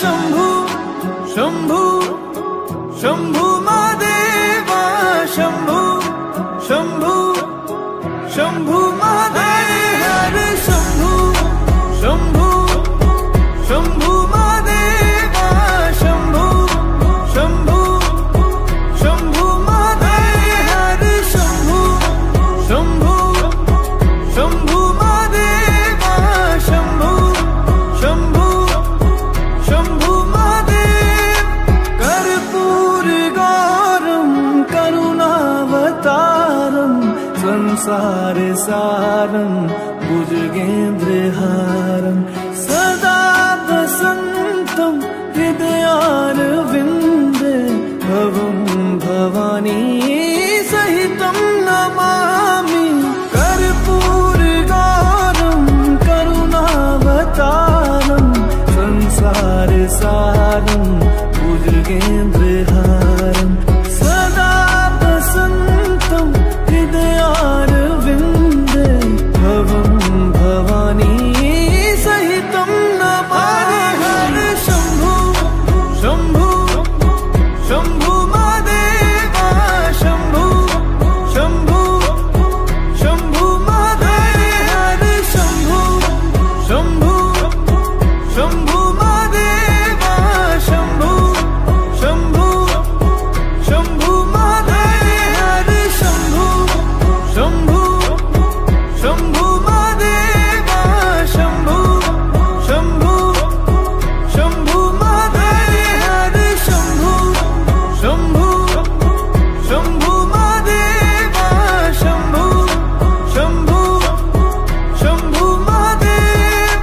शंभू शंभू शंभू महादेवा शंभू शंभू शंभू महादेव हर शंभू शंभू शंभू महादेवा शंभू शंभू शंभू महादेव हर शंभू शंभू शंभू महादेवा शंभू शंभू शंभू महादेव कर्पूर गौरम करुणावतारम संसार सारम भुजगेन्द्रहारम सदा वसन्तं हृदयारविन्दे भवं भवानी सहितं नमामि कर्पूरगौरं करुणावतारं संसार सारं भुजगेन्द्रहारं सदा वसन्तं हृदयारविन्दे भवं भवानी सहितं नमामि हर शंभू शंभू शंभू महादेवा शंभू शंभू शंभू महादेव हर शंभू शंभू शंभू महादेवा शंभू शंभू शंभू महादेव हर शंभू शंभू शंभू महादेवा शंभू शंभू शंभू महादेव हर शंभू शंभू शंभू महादेवा शंभू शंभू शंभू महादेव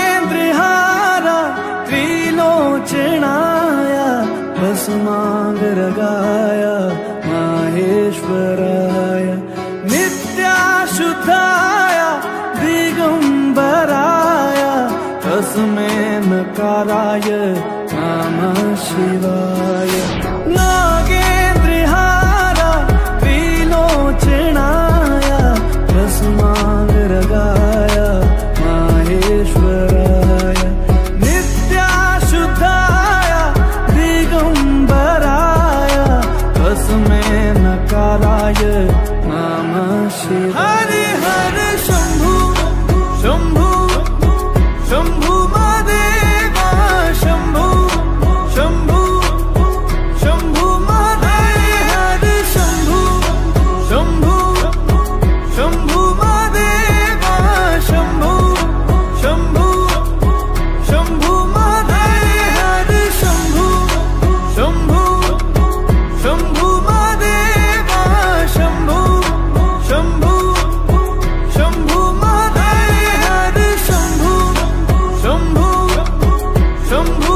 नागेन्द्रहारा त्रिलोचनाय भस्मांगरागाय माहेश्वराय नित्याशुद्धाय दिगंबराय तस्मै नकाराय नमः शिवाय नागेन्द्रहारा त्रिलोचनाय भस्मांगरागाय माहेश्वराय नित्याशुद्धाय दिगंबराय तस्मै नकाराय नमः शिवाय हर हर शंभू शंभू शंभू महादेवा शंभू शंभू शंभू महादेव हर शंभू शंभू शंभू महादेवा शंभू शंभू शंभू महादेव हर शंभू शंभू शंभू महादेवा शंभू शंभू शंभू महादेव हर शंभू शंभू शंभू